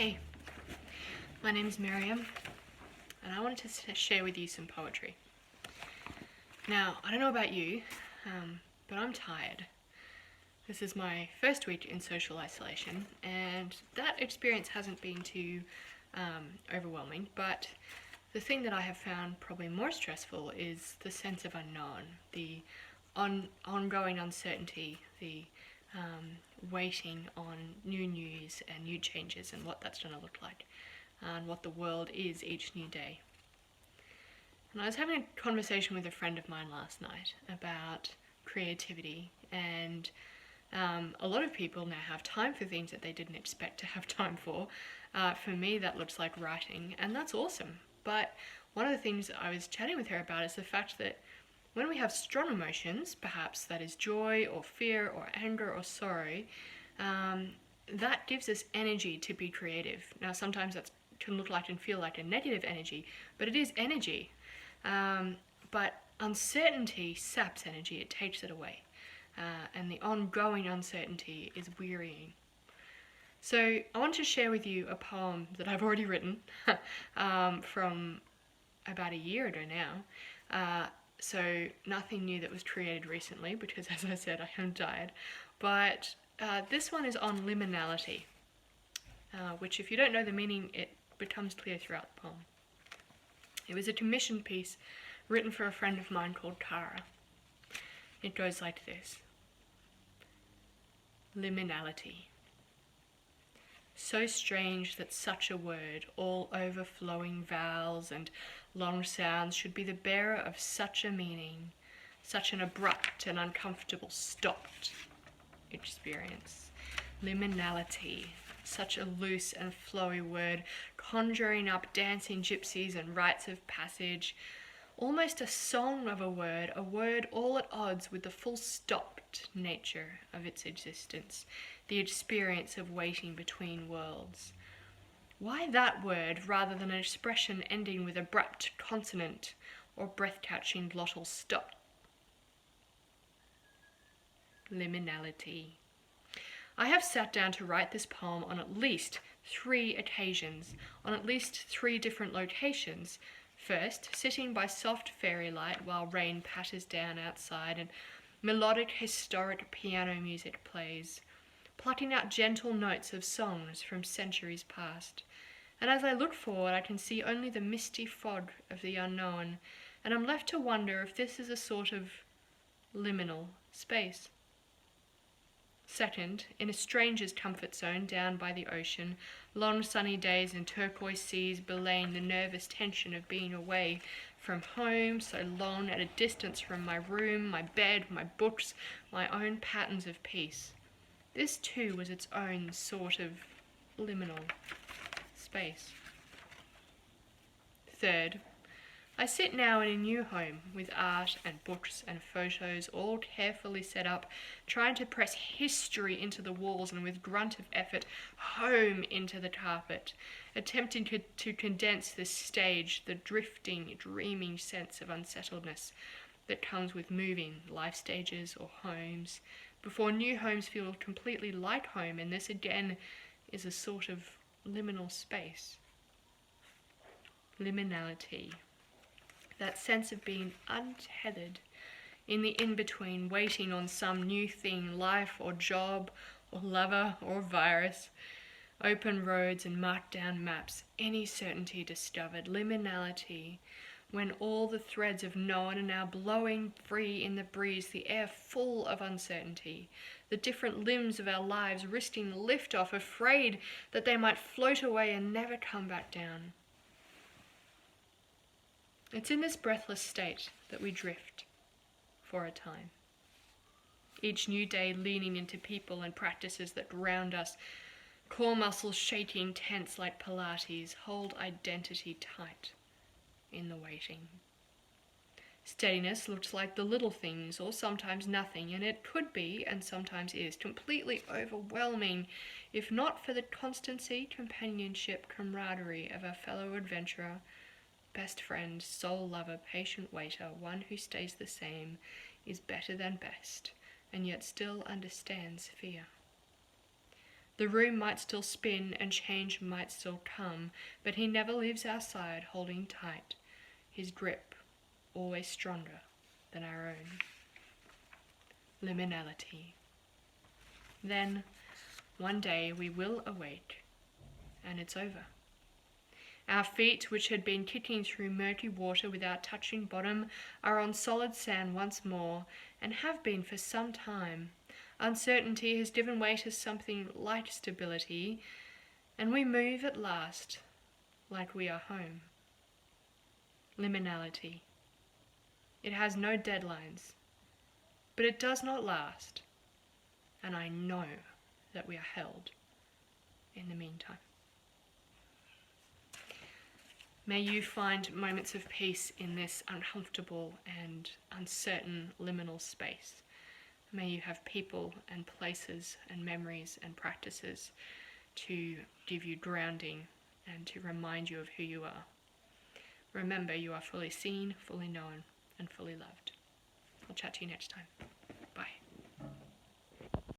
Hey, my name is Miriam, and I wanted to share with you some poetry. Now, I don't know about you, but I'm tired. This is my first week in social isolation, and that experience hasn't been too overwhelming, but the thing that I have found probably more stressful is the sense of unknown, the ongoing uncertainty, the waiting on new news and new changes and what that's going to look like and what the world is each new day. And I was having a conversation with a friend of mine last night about creativity, and a lot of people now have time for things that they didn't expect to have time for. For me, that looks like writing, and that's awesome. But one of the things that I was chatting with her about is the fact that when we have strong emotions, perhaps that is joy or fear or anger or sorrow, that gives us energy to be creative. Now, sometimes that can look like and feel like a negative energy, but it is energy. But uncertainty saps energy, it takes it away. And the ongoing uncertainty is wearying. So I want to share with you a poem that I've already written from about a year ago now. So nothing new that was created recently, because as I said, I am tired. But this one is on liminality, which if you don't know the meaning, it becomes clear throughout the poem. It was a commissioned piece written for a friend of mine called Cara. It goes like this. Liminality. So strange that such a word, all overflowing vowels and long sounds, should be the bearer of such a meaning, such an abrupt and uncomfortable stopped experience. Liminality, such a loose and flowy word, conjuring up dancing gypsies and rites of passage, almost a song of a word all at odds with the full stopped nature of its existence, the experience of waiting between worlds. Why that word rather than an expression ending with abrupt consonant or breath-catching glottal stop? Liminality. I have sat down to write this poem on at least 3 occasions, on at least 3 different locations. First, sitting by soft fairy light while rain patters down outside and melodic, historic piano music plays, plucking out gentle notes of songs from centuries past. And as I look forward, I can see only the misty fog of the unknown, and I'm left to wonder if this is a sort of liminal space. Second, in a stranger's comfort zone down by the ocean, long sunny days and turquoise seas belaying the nervous tension of being away from home, so long at a distance from my room, my bed, my books, my own patterns of peace. This too was its own sort of liminal space. Third, I sit now in a new home with art and books and photos all carefully set up, trying to press history into the walls and with grunt of effort, home into the carpet, attempting to condense this stage, the drifting, dreaming sense of unsettledness that comes with moving life stages or homes, before new homes feel completely like home, and this again is a sort of liminal space. Liminality. That sense of being untethered, in the in-between, waiting on some new thing, life or job or lover or virus, open roads and marked down maps, any certainty discovered. Liminality, when all the threads of known are now blowing free in the breeze, the air full of uncertainty, the different limbs of our lives risking lift-off, afraid that they might float away and never come back down. It's in this breathless state that we drift for a time. Each new day leaning into people and practices that ground us, core muscles shaking tense like Pilates, hold identity tight in the waiting. Steadiness looks like the little things, or sometimes nothing, and it could be, and sometimes is, completely overwhelming, if not for the constancy, companionship, camaraderie of a fellow adventurer, best friend, soul lover, patient waiter, one who stays the same, is better than best, and yet still understands fear. The room might still spin and change might still come, but he never leaves our side holding tight, his grip always stronger than our own. Liminality. Then, one day we will awake, and it's over. Our feet, which had been kicking through murky water without touching bottom, are on solid sand once more, and have been for some time. Uncertainty has given way to something like stability, and we move at last, like we are home. Liminality. It has no deadlines, but it does not last, and I know that we are held in the meantime. May you find moments of peace in this uncomfortable and uncertain liminal space. May you have people and places and memories and practices to give you grounding and to remind you of who you are. Remember, you are fully seen, fully known, and fully loved. I'll chat to you next time. Bye.